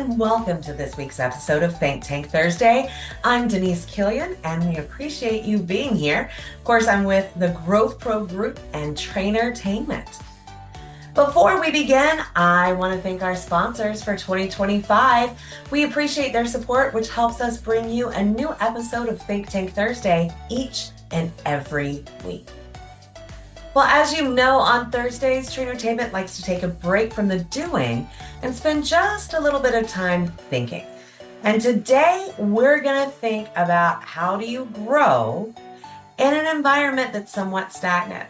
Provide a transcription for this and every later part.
and welcome to this week's episode of Think Tank Thursday. I'm Denise Killian, and we appreciate you being here. Of course, I'm with the Growth Pro Group and Trainertainment. Before we begin, I want to thank our sponsors for 2025. We appreciate their support, which helps us bring you a new episode of Think Tank Thursday each and every week. Well, as you know, on Thursdays, Trainertainment likes to take a break from the doing and spend just a little bit of time thinking. And today, we're going to think about how do you grow in an environment that's somewhat stagnant.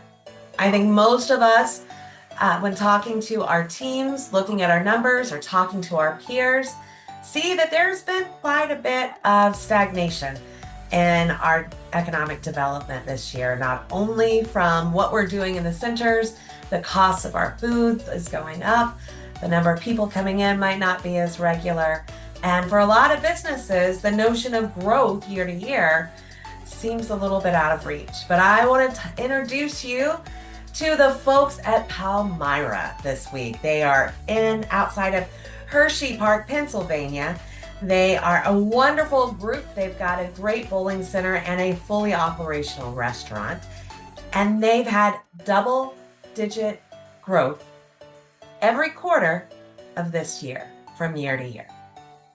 I think most of us, when talking to our teams, looking at our numbers, or talking to our peers, see that there's been quite a bit of stagnation in our economic development this year, not only from what we're doing in the centers, the cost of our food is going up, the number of people coming in might not be as regular, and for a lot of businesses, the notion of growth year to year seems a little bit out of reach. But I want to introduce you to the folks at Palmyra this week. They are outside of Hershey Park, Pennsylvania. They are a wonderful group. They've got a great bowling center and a fully operational restaurant. And they've had double-digit growth every quarter of this year, from year to year.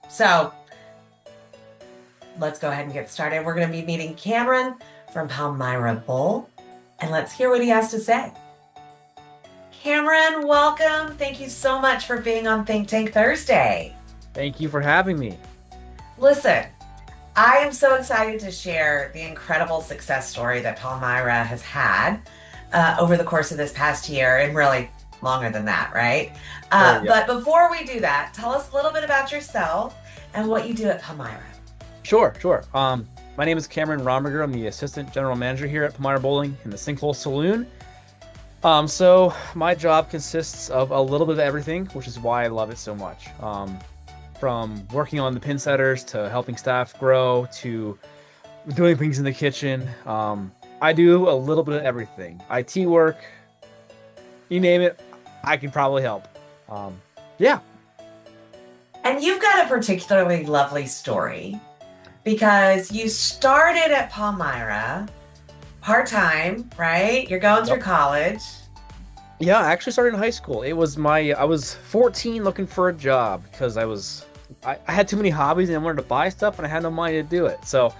So let's go ahead and get started. We're going to be meeting Cameron from Palmyra Bowl, and let's hear what he has to say. Cameron, welcome. Thank you so much for being on Think Tank Thursday. Thank you for having me. Listen, I am so excited to share the incredible success story that Palmyra has had over the course of this past year, and really longer than that, right? But before we do that, tell us a little bit about yourself and what you do at Palmyra. Sure. My name is Cameron Romberger. I'm the Assistant General Manager here at Palmyra Bowling in the Sinkhole Saloon. So my job consists of a little bit of everything, which is why I love it so much. From working on the pin setters to helping staff grow to doing things in the kitchen. I do a little bit of everything. IT work, you name it, I can probably help. Yeah. And you've got a particularly lovely story because you started at Palmyra part-time, right? You're going through college. Yeah, I actually started in high school. I was 14 looking for a job because I had too many hobbies and I wanted to buy stuff and I had no money to do it. So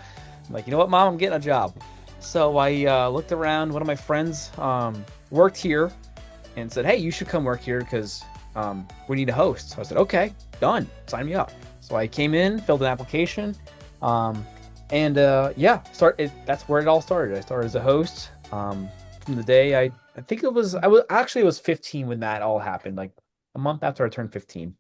I'm like, you know what, Mom, I'm getting a job. So I looked around. One of my friends worked here and said, hey, you should come work here because we need a host. So I said, okay, done. Sign me up. So I came in, filled an application, that's where it all started. I started as a host from the day I was 15 when that all happened, like a month after I turned 15.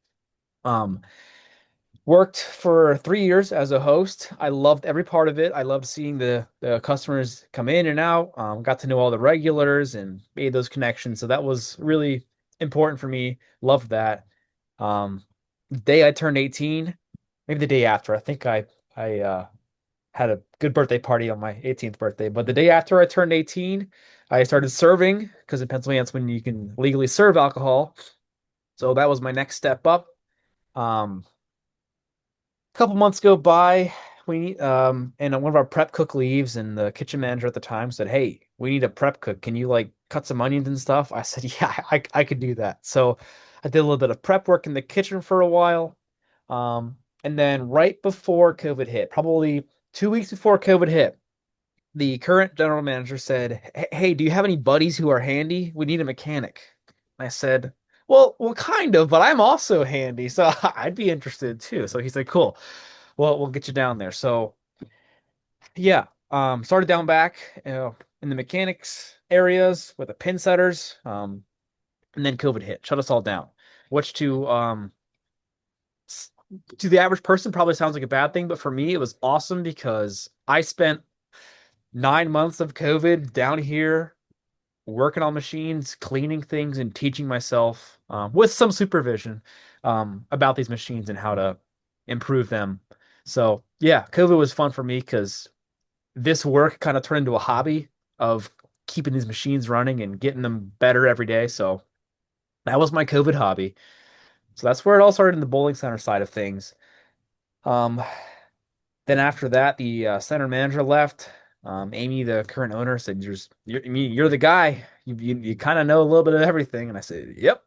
Worked for 3 years as a host. I loved every part of it. I loved seeing the customers come in and out. Got to know all the regulars and made those connections. So that was really important for me. Loved that. The day I turned 18, maybe the day after, I think I had a good birthday party on my 18th birthday. But the day after I turned 18, I started serving because in Pennsylvania, that's when you can legally serve alcohol. So that was my next step up. A couple months go by, and one of our prep cook leaves, and the kitchen manager at the time said, hey, we need a prep cook. Can you like cut some onions and stuff? I said, yeah, I could do that. So I did a little bit of prep work in the kitchen for a while. And then right before COVID hit, probably 2 weeks before COVID hit, the current general manager said, hey, do you have any buddies who are handy? We need a mechanic. I said, well, kind of, but I'm also handy, so I'd be interested too. So he's like, cool. Well, we'll get you down there. So yeah, started down back in the mechanics areas with the pin setters. And then COVID hit, shut us all down, which to the average person probably sounds like a bad thing, but for me, it was awesome because I spent 9 months of COVID down here working on machines, cleaning things, and teaching myself with some supervision about these machines and how to improve them. So yeah, COVID was fun for me because this work kind of turned into a hobby of keeping these machines running and getting them better every day. So that was my COVID hobby. So that's where it all started in the bowling center side of things. Um, then after that, the center manager left. Amy, the current owner, said, I mean, you're the guy. You kind of know a little bit of everything." And I said, "Yep."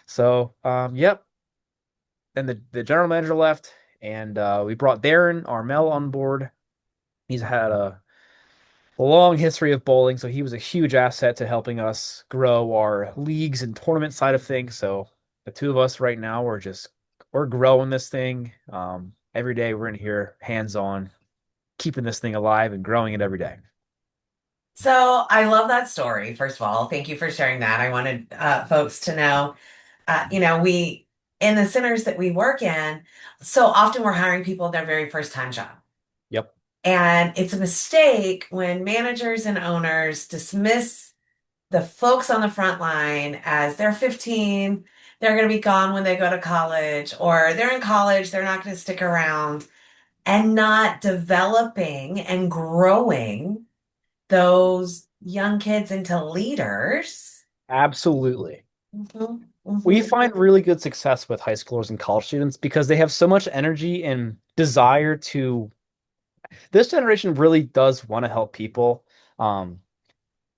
So, yep. Then the general manager left, and we brought Darren Armel on board. He's had a long history of bowling, so he was a huge asset to helping us grow our leagues and tournament side of things. So the two of us right now we're growing this thing. Every day we're in here hands on, keeping this thing alive and growing it every day. So I love that story. First of all, thank you for sharing that. I wanted folks to know, we in the centers that we work in, so often we're hiring people their very first time job. Yep. And it's a mistake when managers and owners dismiss the folks on the front line as they're 15, they're going to be gone when they go to college, or they're in college, they're not going to stick around, and not developing and growing those young kids into leaders. Absolutely. Mhm, We mhm. find really good success with high schoolers and college students because they have so much energy and desire to. This generation really does want to help people. Um,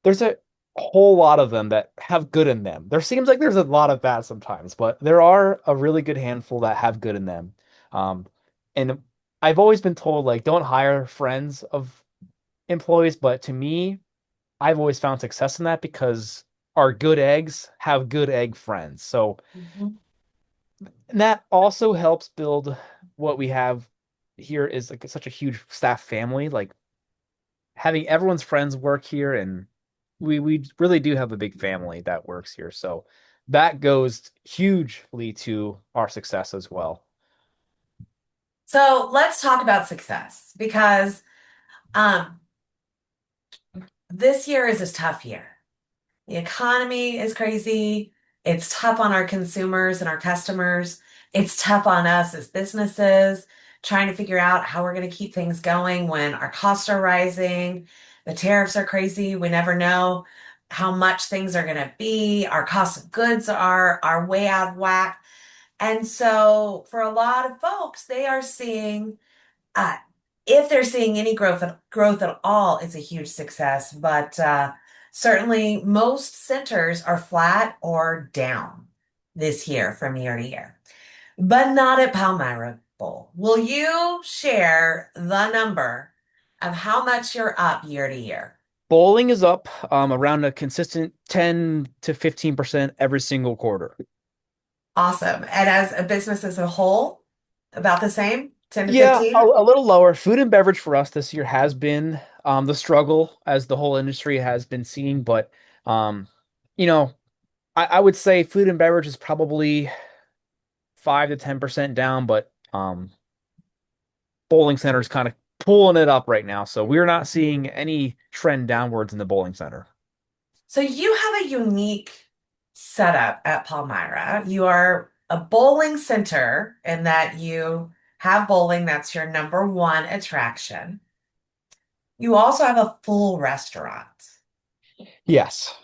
there's a whole lot of them that have good in them. There seems like there's a lot of bad sometimes, but there are a really good handful that have good in them. Um, and I've always been told, like, don't hire friends of employees, but to me, I've always found success in that because our good eggs have good egg friends. So, Mhm. and that also helps build what we have here is like such a huge staff family. Like having everyone's friends work here, and we really do have a big family that works here. So that goes hugely to our success as well. So let's talk about success because um, this year is a tough year. The economy is crazy. It's tough on our consumers and our customers. It's tough on us as businesses, trying to figure out how we're going to keep things going when our costs are rising. The tariffs are crazy. We never know how much things are going to be. Our cost of goods are way out of whack. And so for a lot of folks, they are seeing uh, if they're seeing any growth at all, it's a huge success. But certainly, most centers are flat or down this year from year to year, but not at Palmyra Bowl. Will you share the number of how much you're up year to year? Bowling is up around a consistent 10 to 15% every single quarter. Awesome. And as a business as a whole, about the same, 10 to Yeah, 15? a little lower. Food and beverage for us this year has been the struggle as the whole industry has been seeing, but um, you know, I would say food and beverage is probably 5 to 10% down, but bowling center is kind of pulling it up right now. So we're not seeing any trend downwards in the bowling center. So you have a unique setup at Palmyra. You are a bowling center in that you have bowling, that's your number one attraction. You also have a full restaurant. Yes.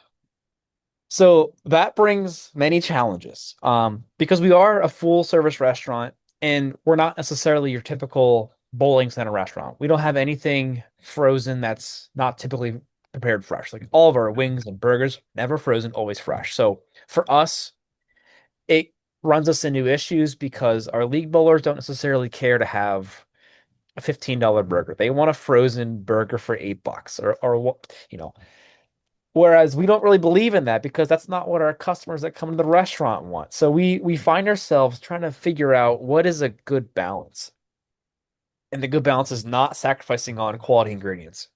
So that brings many challenges. Because we are a full service restaurant and we're not necessarily your typical bowling center restaurant. We don't have anything frozen that's not typically prepared fresh. Like all of our wings and burgers, never frozen, always fresh. So for us, it runs us into issues because our league bowlers don't necessarily care to have a $15 burger. They want a frozen burger for $8 or what, Whereas we don't really believe in that because that's not what our customers that come to the restaurant want. So we find ourselves trying to figure out what is a good balance. And the good balance is not sacrificing on quality ingredients,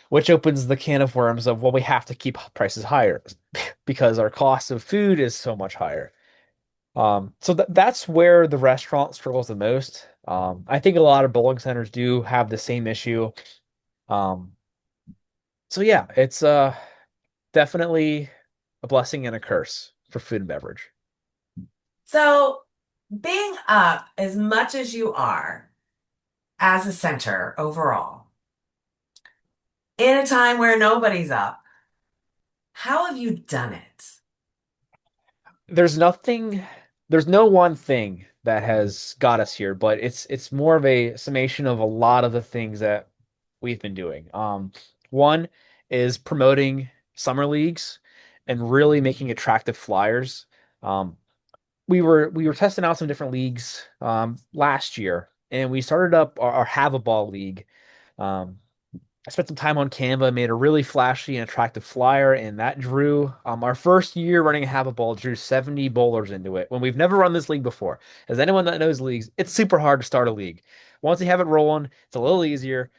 which opens the can of worms of, well, we have to keep prices higher because our cost of food is so much higher. So that's where the restaurant struggles the most. I think a lot of bowling centers do have the same issue. Um, so yeah, it's definitely a blessing and a curse for food and beverage. So being up as much as you are as a center overall, in a time where nobody's up, how have you done it? there's nothing, there's no one thing that has got us here, but it's more of a summation of a lot of the things that we've been doing. One is promoting summer leagues and really making attractive flyers. Um, we were testing out some different leagues last year, and we started up our Have a Ball league. Um, I spent some time on Canva, made a really flashy and attractive flyer, and that drew our first year running a Have a Ball drew 70 bowlers into it when we've never run this league before. As anyone that knows leagues, it's super hard to start a league. Once you have it rolling, it's a little easier,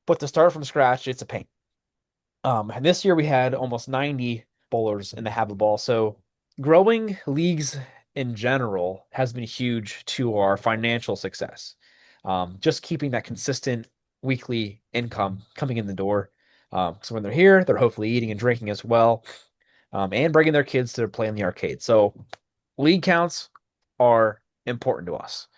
but to start from scratch, it's a pain. And this year we had almost 90 bowlers in the Have a Ball. So growing leagues in general has been huge to our financial success. Just keeping that consistent weekly income coming in the door. So when they're here, they're hopefully eating and drinking as well, and bringing their kids to play in the arcade. So league counts are important to us,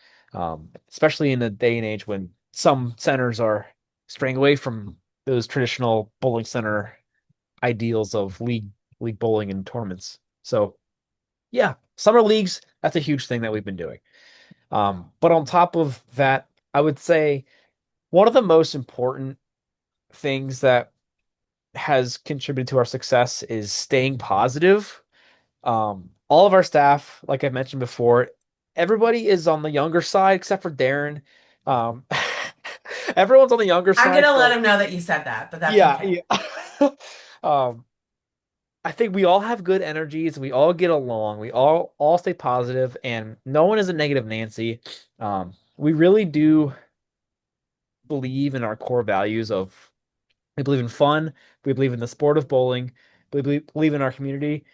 especially in a day and age when some centers are straying away from those traditional bowling center ideals of league bowling and tournaments. So yeah, summer leagues, that's a huge thing that we've been doing. But on top of that, I would say one of the most important things that has contributed to our success is staying positive. All of our staff, like I mentioned before, everybody is on the younger side except for Darren. Um, everyone's on the younger I'm side, gonna let so him know that you said that, but that's yeah, okay. yeah. Um, I think we all have good energies. We all get along. We all stay positive, and no one is a negative Nancy. We really do believe in our core values of we believe in fun, we believe in the sport of bowling, we believe in our community,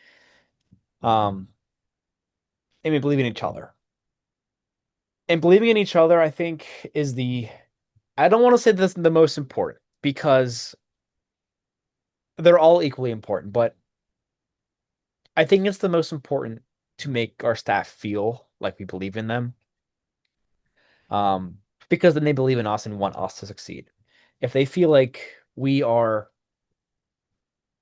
um, and we believe in each other. And believing in each other, I think, is the I don't want to say this is the most important because they're all equally important, but I think it's the most important to make our staff feel like we believe in them. Because then they believe in us and want us to succeed. If they feel like we are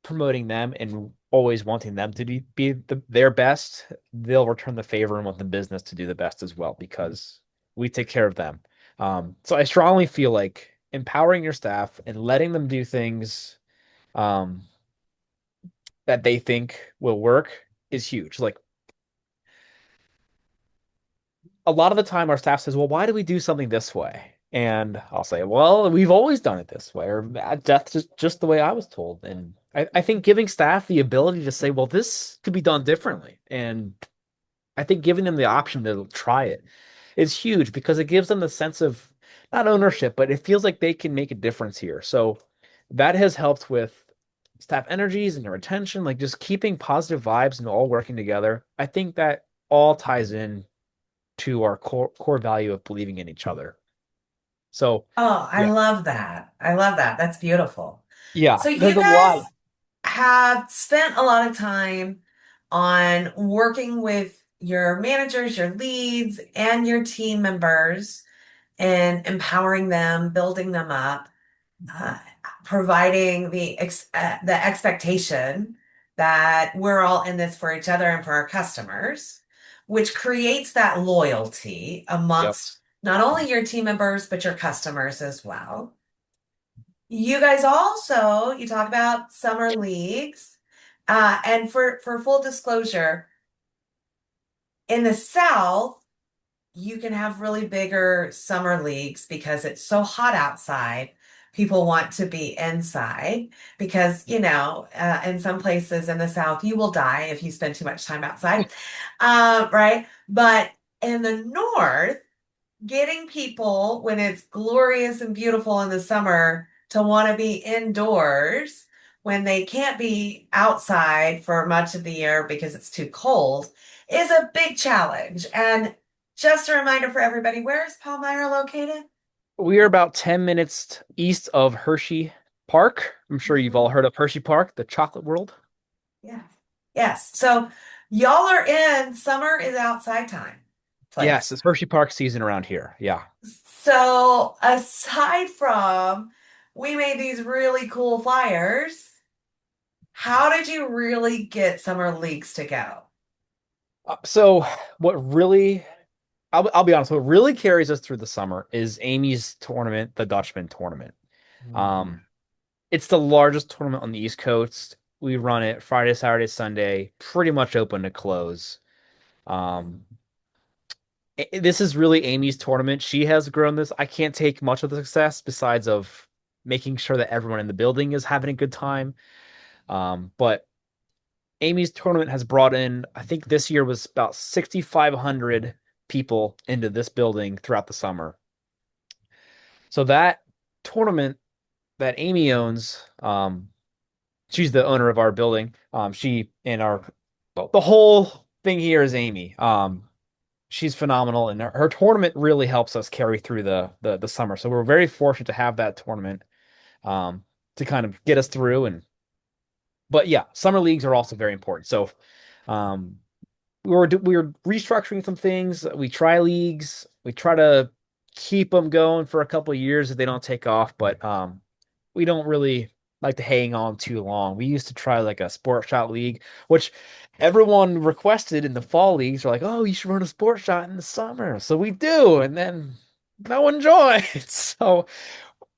promoting them and always wanting them to be their best, they'll return the favor and want the business to do the best as well because we take care of them. So I strongly feel like empowering your staff and letting them do things um, that they think will work is huge. Like a lot of the time our staff says, well, why do we do something this way? And I'll say, well, we've always done it this way, or that's just the way I was told. And I think giving staff the ability to say, well, this could be done differently. And I think giving them the option to try it is huge because it gives them the sense of not ownership, but it feels like they can make a difference here. So that has helped with staff energies and their retention, like just keeping positive vibes and all working together. I think that all ties in to our core value of believing in each other. So, Oh, I yeah, love that. I love that. That's beautiful. yeah, So there's you a lot. guys have spent a lot of time on working with your managers, your leads, and your team members and empowering them, building them up, uh, providing the expectation that we're all in this for each other and for our customers, which creates that loyalty Yep. amongst not only your team members but your customers as well. You guys also, you talk about summer leagues. And for full disclosure, in the South, you can have really bigger summer leagues because it's so hot outside. People want to be inside because, in some places in the South, you will die if you spend too much time outside. Right? But in the North, getting people when it's glorious and beautiful in the summer to want to be indoors when they can't be outside for much of the year because it's too cold is a big challenge. And just a reminder for everybody, where is Palmyra located? We are about 10 minutes east of Hershey Park. I'm sure you've all Mhm. heard of Hershey Park, the chocolate world. Yeah. Yes. So y'all are in summer is outside time Yes, place. it's Hershey Park season around here. Yeah. So aside from we made these really cool flyers, how did you really get summer leagues to go? So what really, I'll be honest, what really carries us through the summer is Amy's tournament, the Dutchman tournament. Mhm. Um, it's the largest tournament on the East Coast. We run it Friday, Saturday, Sunday, pretty much open to close. Um, this is really Amy's tournament. She has grown this. I can't take much of the success besides of making sure that everyone in the building is having a good time. But Amy's tournament has brought in, I think this year was about 6,500 people into this building throughout the summer. So that tournament that Amy owns, she's the owner of our building. She and our well, the whole thing here is Amy. She's phenomenal, and her tournament really helps us carry through the summer. So we're very fortunate to have that tournament to kind of get us through. And but yeah, summer leagues are also very important. So um, we were restructuring some things. We try leagues. We try to keep them going for a couple of years if they don't take off, but we don't really like to hang on too long. We used to try like a sport shot league, which everyone requested in the fall leagues. Are like, oh, you should run a sport shot in the summer. So we do, and then no one joins. So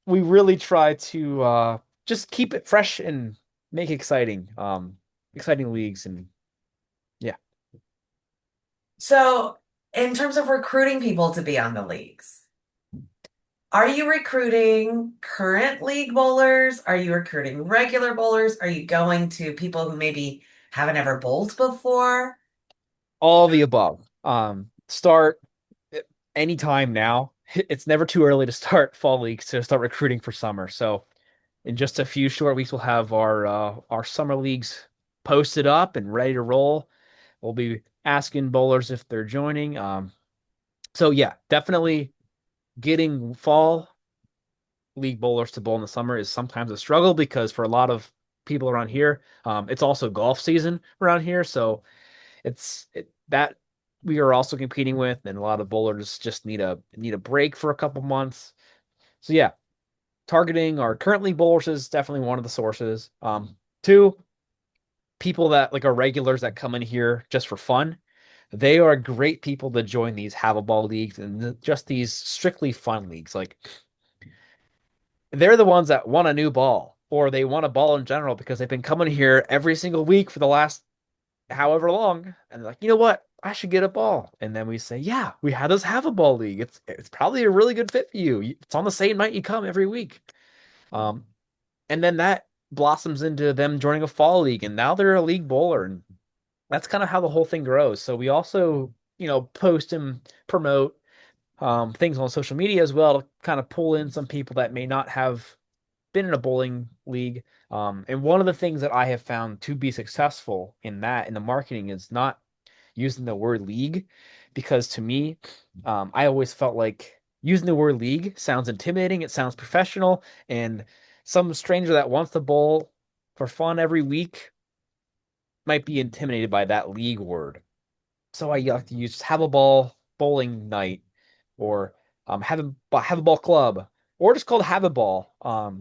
we really try to just keep it fresh and make exciting, exciting leagues, and yeah. So, in terms of recruiting people to be on the leagues, are you recruiting current league bowlers? Are you recruiting regular bowlers? Are you going to people who maybe haven't ever bowled before? All the above. Start anytime now. It's never too early to start fall leagues to start recruiting for summer. So in just a few short weeks, we'll have our summer leagues posted up and ready to roll. We'll be asking bowlers if they're joining. So yeah, definitely getting fall league bowlers to bowl in the summer is sometimes a struggle because for a lot of people around here, it's also golf season around here. So that we are also competing with, and a lot of bowlers just need a break for a couple months. So yeah, targeting our current league bowlers is definitely one of the sources. Two, people that like are regulars that come in here just for fun. They are great people to join these have a ball leagues and just these strictly fun leagues. Like they're the ones that want a new ball or they want a ball in general because they've been coming here every single week for the last however long, and they're like, you know what? I should get a ball. And then we say, yeah, we had us have a ball league. It's probably a really good fit for you. It's on the same night you come every week. Um, and then that blossoms into them joining a fall league, and now they're a league bowler, and that's kind of how the whole thing grows. So we also, post and promote things on social media as well to kind of pull in some people that may not have been in a bowling league. And one of the things that I have found to be successful in that in the marketing is not using the word league, because to me, I always felt like using the word league sounds intimidating. It sounds professional, and some stranger that wants to bowl for fun every week might be intimidated by that league word. So I like to use have a ball bowling night, or have a ball club, or just called have a ball.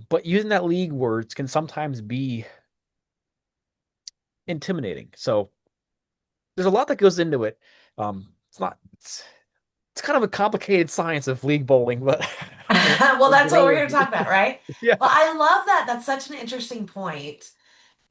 But using that league words can sometimes be intimidating. So there's a lot that goes into it. It's kind of a complicated science of league bowling, but Well, we're that's what we're growing. here to talk about, right? Yeah, Well, I love that. That's such an interesting point.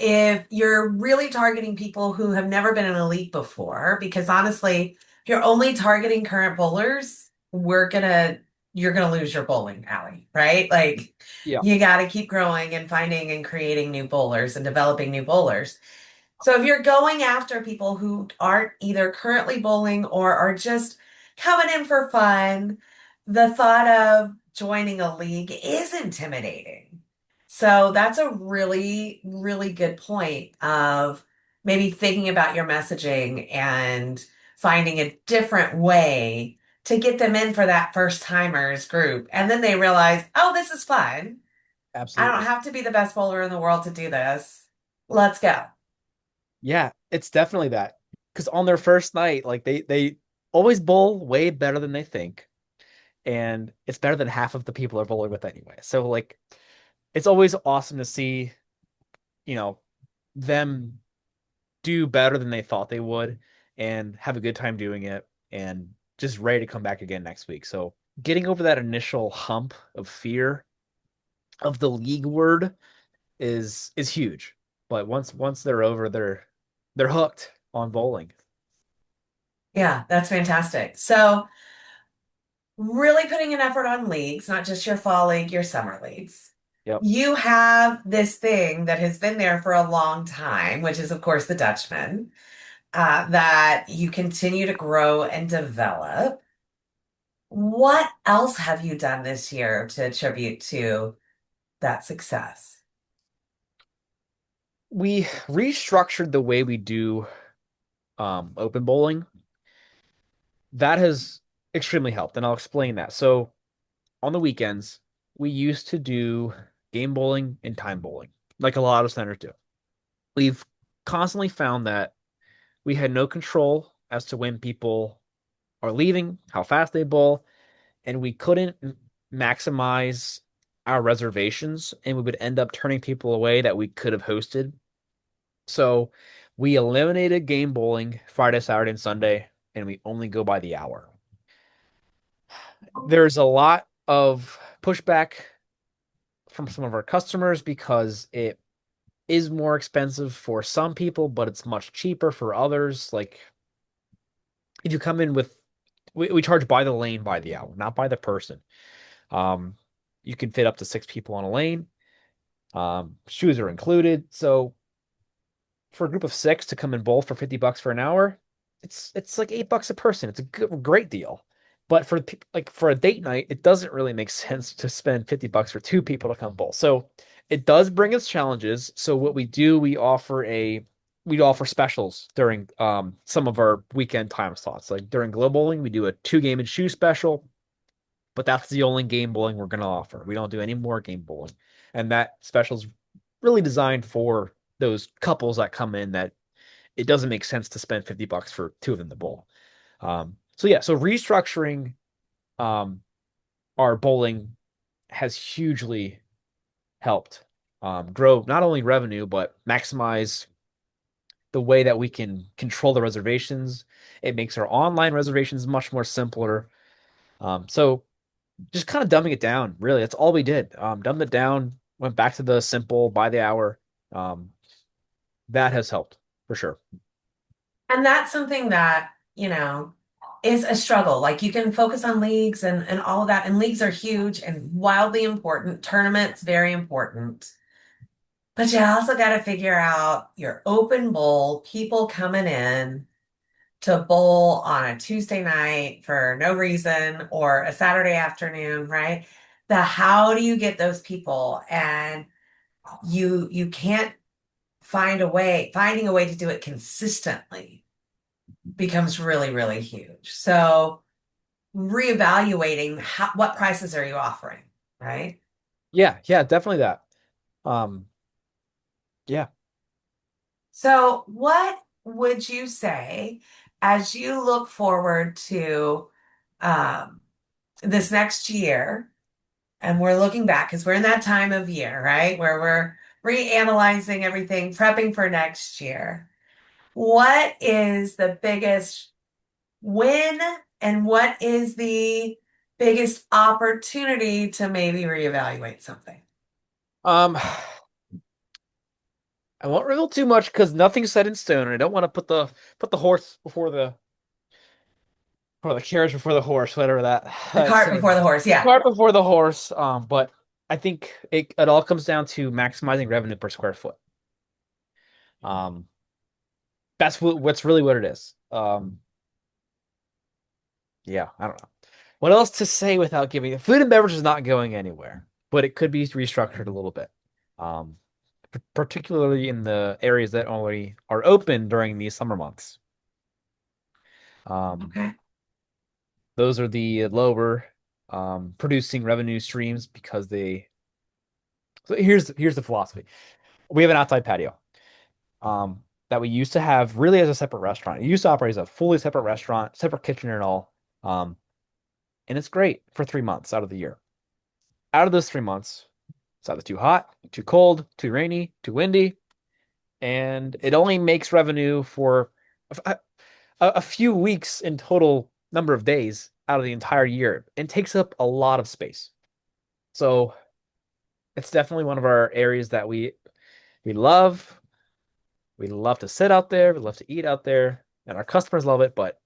If you're really targeting people who have never been in a league before, because honestly, if you're only targeting current bowlers, you're gonna lose your bowling alley, right? Like yeah, you got to keep growing and finding and creating new bowlers and developing new bowlers. So if you're going after people who aren't either currently bowling or are just coming in for fun, the thought of joining a league is intimidating. So that's a really, really good point of maybe thinking about your messaging and finding a different way to get them in for that first timers group. And then they realize, oh, this is fun. I don't absolutely. have to be the best bowler in the world to do this. Let's go. Yeah, it's definitely that. Because on their first night, like they always bowl way better than they think, and it's better than half of the people are bowling with anyway. So like it's always awesome to see, you know, them do better than they thought they would. and have a good time doing it and just ready to come back again next week. So getting over that initial hump of fear of the league word is huge. But once they're over, they're hooked on bowling. Yeah, that's fantastic. So, really putting an effort on leagues, not just your fall league, your summer leagues. Yep. You have this thing that has been there for a long time, which is, of course, the Dutchman, that you continue to grow and develop. What else have you done this year to attribute to that success? We restructured the way we do open bowling. That has extremely helped, and I'll explain that. So on the weekends, we used to do game bowling and time bowling, like a lot of centers do. We've constantly found that we had no control as to when people are leaving, how fast they bowl, and we couldn't maximize our reservations, and we would end up turning people away that we could have hosted. So we eliminated game bowling Friday, Saturday, and Sunday, and we only go by the hour. There's a lot of pushback from some of our customers because it is more expensive for some people, but it's much cheaper for others. Like if you come in with, we charge by the lane by the hour, not by the person. Um, you can fit up to 6 people on a lane. Shoes are included. So for a group of 6 to come and bowl for $50 for an hour, it's like $8 a person. It's a great deal. But for like for a date night, it doesn't really make sense to spend $50 for 2 people to come bowl. So it does bring us challenges. So what we do, we offer specials during some of our weekend time slots. Like during glow bowling, we do a 2 game and shoe special, but that's the only game bowling we're gonna offer. We don't do any more game bowling. And that special is really designed for those couples that come in that it doesn't make sense to spend $50 for 2 of them to bowl. So yeah, so restructuring um, our bowling has hugely helped grow not only revenue but maximize the way that we can control the reservations. It makes our online reservations much more simpler. So just kind of dumbing it down, really. That's all we did. Dumbed it down, went back to the simple by the hour. Um, that has helped for sure. And that's something that, is a struggle. Like you can focus on leagues and all of that, and leagues are huge and wildly important. Tournaments, very important. But you also got to figure out your open bowl, people coming in to bowl on a Tuesday night for no reason or a Saturday afternoon, right? The how do you get those people? And you can't finding a way to do it consistently becomes really, really huge. So reevaluating what prices are you offering, right? Yeah, yeah, definitely that. Um, yeah. So what would you say as you look forward to um, this next year? And we're looking back because we're in that time of year, right? Where we're reanalyzing everything, prepping for next year. What is the biggest win and what is the biggest opportunity to maybe reevaluate something? Um, I won't reveal too much because nothing's set in stone, and I don't want to put the horse before the or the carriage before the horse, whatever The that cart saying before the is. horse. The Yeah. cart before the horse. But I think it all comes down to maximizing revenue per square foot. Um, that's what's really what it is. Yeah, I don't know. What else to say without giving food and beverage is not going anywhere, but it could be restructured a little bit. Um, particularly in the areas that already are open during these summer months. Um, Okay. those are the lower producing revenue streams because they. So here's the philosophy. We have an outside patio that we used to have really as a separate restaurant. It used to operate as a fully separate restaurant, separate kitchen and all. Um, and it's great for 3 months out of the year. Out of those 3 months, it's either too hot, too cold, too rainy, too windy, and it only makes revenue for a few weeks in total number of days out of the entire year and takes up a lot of space. So it's definitely one of our areas that we love. We love to sit out there, we love to eat out there, and our customers love it, but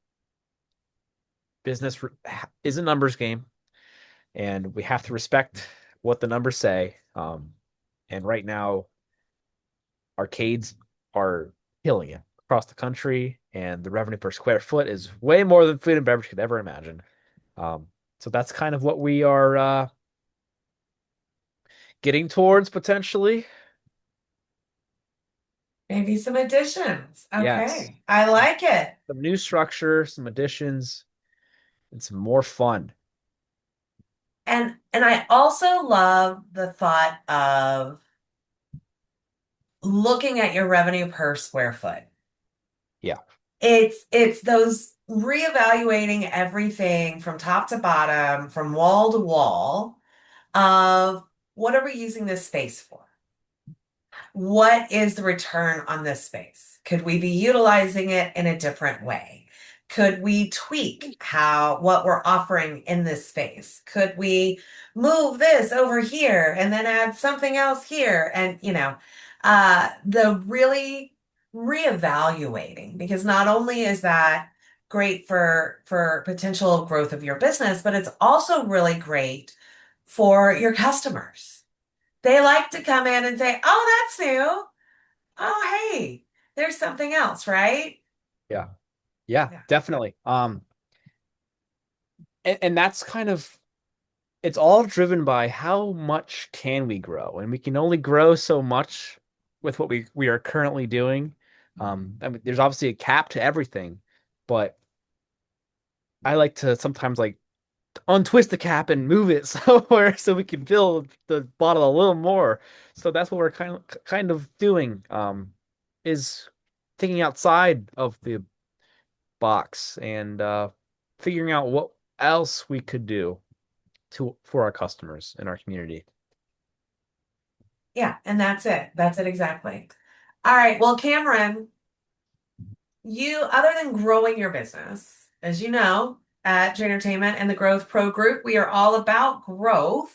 business is a numbers game, and we have to respect what the numbers say. And right now, arcades are killing it across the country, and the revenue per square foot is way more than food and beverage could ever imagine. Um, so that's kind of what we are getting towards potentially. Maybe some additions. Yes, Okay. I like it. some new structure, some additions, and some more fun. And I also love the thought of looking at your revenue per square foot. Yeah. It's those reevaluating everything from top to bottom, from wall to wall of what are we using this space for? What is the return on this space? Could we be utilizing it in a different way? Could we tweak what we're offering in this space? Could we move this over here and then add something else here? And, the really reevaluating, because not only is that great for potential growth of your business, but it's also really great for your customers. They like to come in and say, "Oh, that's new. Oh, hey, there's something else," right? Yeah. Yeah, Yeah. definitely. And that's kind of it's all driven by how much can we grow, and we can only grow so much with what we are currently doing. I mean, there's obviously a cap to everything, but I like to sometimes like untwist the cap and move it somewhere so we can fill the bottle a little more. So that's what we're kind of doing. Is thinking outside of the box and figuring out what else we could do to for our customers in our community. Yeah, and that's it. That's it exactly. All right. Well, Cameron, other than growing your business, as you know, at J Entertainment and the Growth Pro Group, we are all about growth.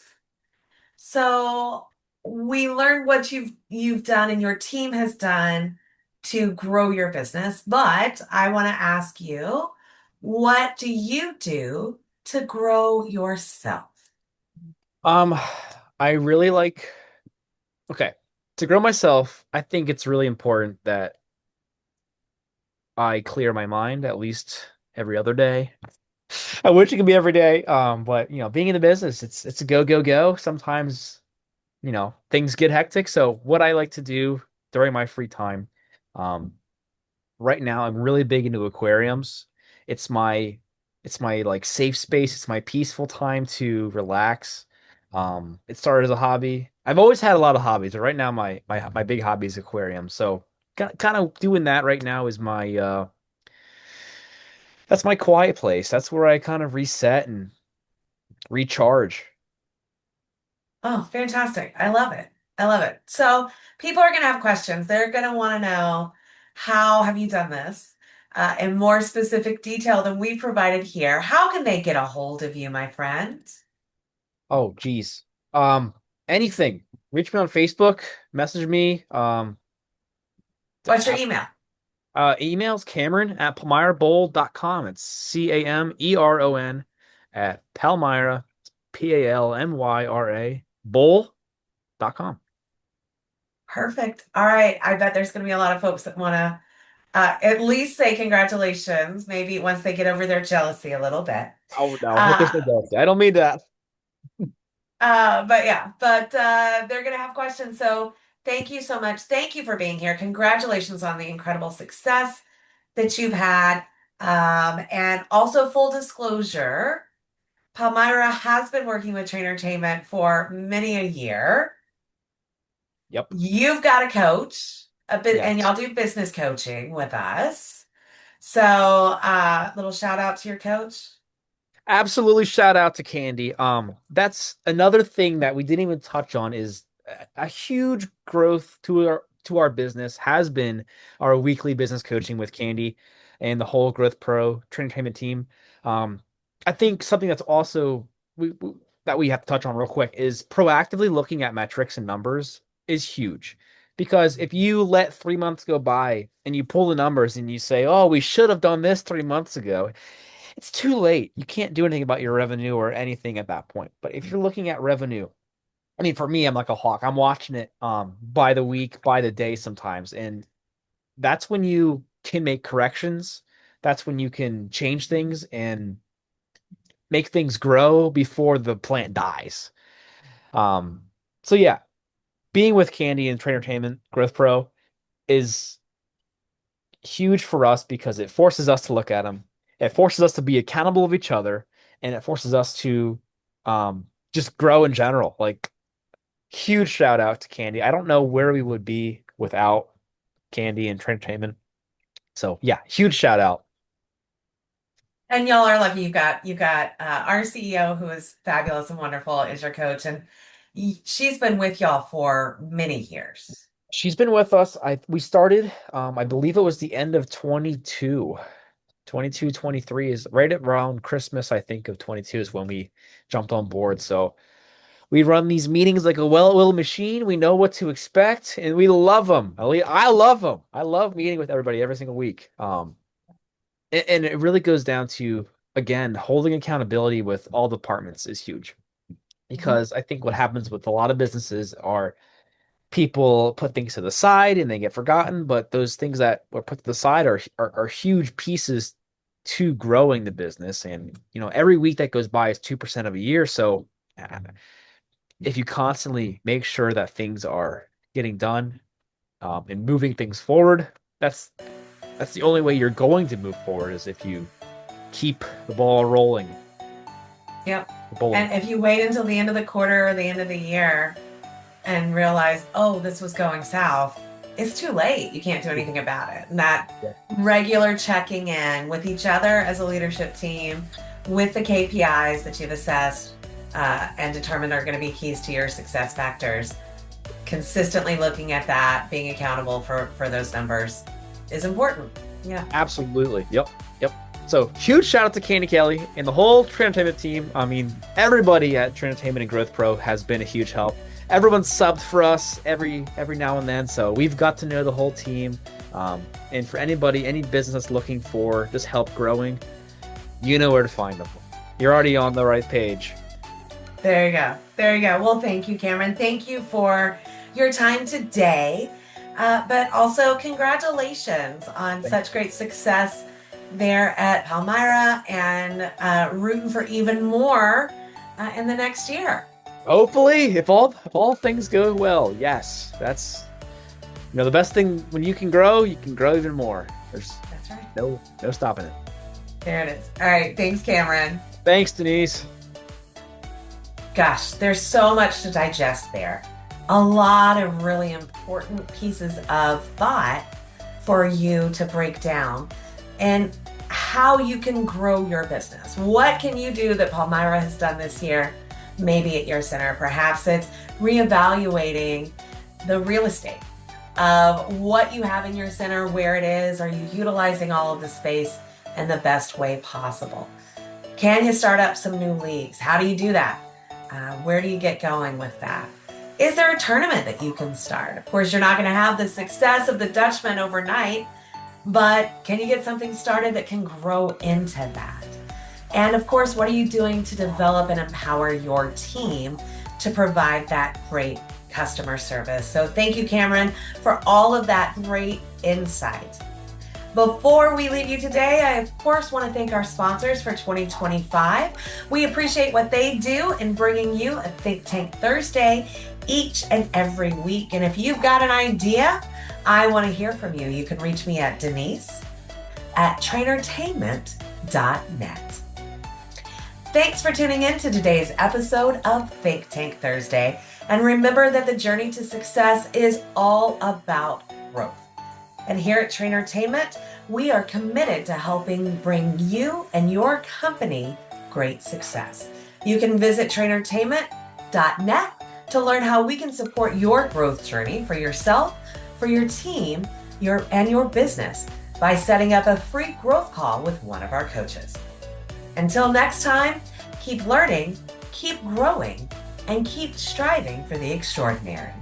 So we learned what you've done and your team has done to grow your business, but I want to ask you, what do you do to grow yourself? Um, I really like, okay, to grow myself, I think it's really important that I clear my mind at least every other day. I wish it could be every day. But being in the business, it's a go, go, go. Sometimes, things get hectic. So what I like to do during my free time, um, right now I'm really big into aquariums. It's my it's my like safe space. It's my peaceful time to relax. It started as a hobby. I've always had a lot of hobbies, but right now my big hobby is aquarium. So kind of doing that right now is my that's my quiet place. That's where I kind of reset and recharge. Oh, fantastic. I love it. I love it. So people are going to have questions. They're going to want to know, how have you done this in more specific detail than we provided here? How can they get a hold of you, my friend? Oh, geez. Um, Anything. Reach me on Facebook, message me. What's your email? Emails Cameron at palmyrabowl.com. It's Cameron at Palmyra, Palmyra, bowl.com. Perfect. All right. I bet there's going to be a lot of folks that want to at least say congratulations, maybe once they get over their jealousy a little bit. Oh no, there's no Uh, jealousy. I don't mean that. but yeah, they're going to have questions. So thank you so much. Thank you for being here. Congratulations on the incredible success that you've had. And also, full disclosure, Palmyra has been working with Train Entertainment for many a year. Yep. You've got a coach, a bit, and Yes. y'all do business coaching with us. So, little shout out to your coach. Absolutely shout out to Candy. That's another thing that we didn't even touch on is a huge growth to our business has been our weekly business coaching with Candy and the whole Growth Pro Traintainment team. Um, I think something that's also that we have to touch on real quick is proactively looking at metrics and numbers is huge. Because if you let 3 months go by and you pull the numbers and you say, oh, we should have done this 3 months ago, it's too late. You can't do anything about your revenue or anything at that point. But if you're looking at revenue, I mean, for me, I'm like a hawk. I'm watching it by the week, by the day sometimes. And that's when you can make corrections. That's when you can change things and make things grow before the plant dies. Um, so yeah, being with Candy and Train Entertainment Growth Pro is huge for us because it forces us to look at them. It forces us to be accountable of each other, and it forces us to just grow in general. Like, huge shout out to Candy. I don't know where we would be without Candy and Train Entertainment. So yeah, huge shout out. And y'all are lucky. You've got our CEO, who is fabulous and wonderful, is your coach, and she's been with y'all for many years. She's been with us. We started, I believe it was the end of 23 is right around Christmas, I think, of 22 is when we jumped on board. So we run these meetings like a well-oiled machine. We know what to expect, and we love them. I love them. I love meeting with everybody every single week. And it really goes down to, again, holding accountability with all departments is huge. Because I think what happens with a lot of businesses are people put things to the side and they get forgotten, but those things that were put to the side are huge pieces to growing the business. And every week that goes by is 2% of a year. So if you constantly make sure that things are getting done and moving things forward, that's the only way you're going to move forward, is if you keep the ball rolling. Yep. The ball. And if you wait until the end of the quarter or the end of the year and realize, oh, this was going south, it's too late. You can't do anything about it. And that regular checking in with each other as a leadership team, with the KPIs that you've assessed and determined are going to be keys to your success factors, consistently looking at that, being accountable for those numbers is important. Yeah. Absolutely. Yep. So huge shout out to Candy Kelly and the whole Train Entertainment team. I mean, everybody at Train Entertainment and Growth Pro has been a huge help. Everyone's subbed for us every now and then, so we've got to know the whole team. And for anybody, any business that's looking for just help growing, you know where to find them. You're already on the right page. There you go. Well, thank you, Cameron. Thank you for your time today. But also congratulations on such great success there at Palmyra, and rooting for even more in the next year. Hopefully, if all things go well, yes. That's the best thing. When you can grow even more. That's right. No stopping it. There it is. All right. Thanks, Cameron. Thanks, Denise. Gosh, there's so much to digest there. A lot of really important pieces of thought for you to break down, and how you can grow your business. What can you do that Palmyra has done this year, maybe at your center? Perhaps it's reevaluating the real estate of what you have in your center, where it is. Are you utilizing all of the space in the best way possible? Can you start up some new leagues? How do you do that? Where do you get going with that? Is there a tournament that you can start? Of course, you're not going to have the success of the Dutchman overnight, but can you get something started that can grow into that? And of course, what are you doing to develop and empower your team to provide that great customer service? So thank you, Cameron, for all of that great insight. Before we leave you today, I of course want to thank our sponsors for 2025. We appreciate what they do in bringing you a Think Tank Thursday each and every week. And if you've got an idea, I want to hear from you. You can reach me at denise@trainertainment.net. Thanks for tuning in to today's episode of Think Tank Thursday. And remember that the journey to success is all about growth. And here at Trainertainment, we are committed to helping bring you and your company great success. You can visit trainertainment.net to learn how we can support your growth journey for yourself, for your team and your business by setting up a free growth call with one of our coaches. Until next time, keep learning, keep growing, and keep striving for the extraordinary.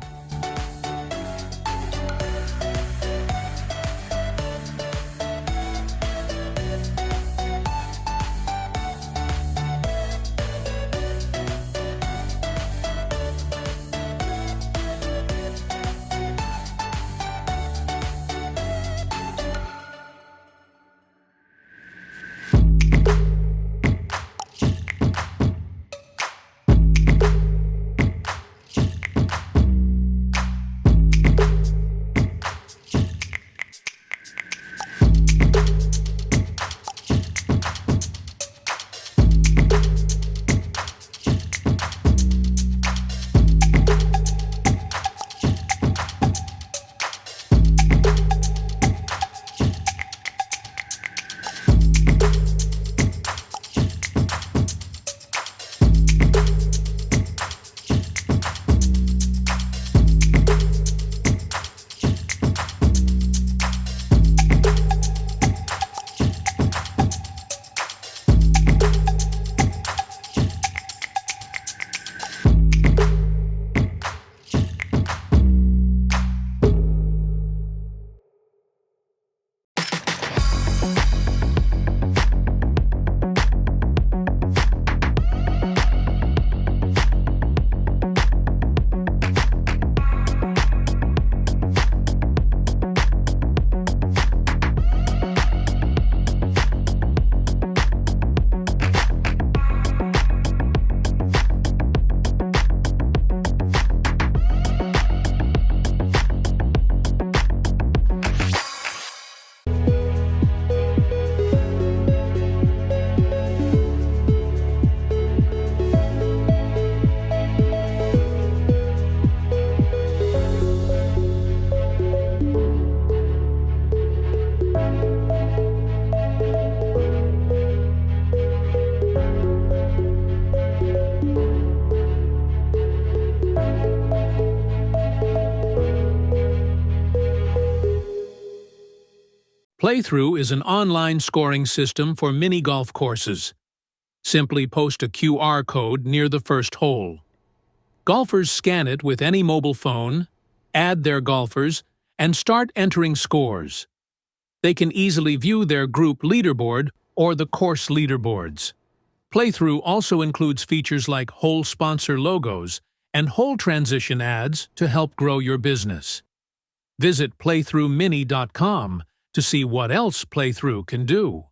Playthrough is an online scoring system for mini golf courses. Simply post a QR code near the first hole. Golfers scan it with any mobile phone, add their golfers, and start entering scores. They can easily view their group leaderboard or the course leaderboards. Playthrough also includes features like hole sponsor logos and hole transition ads to help grow your business. Visit playthroughmini.com to see what else Playthrough can do.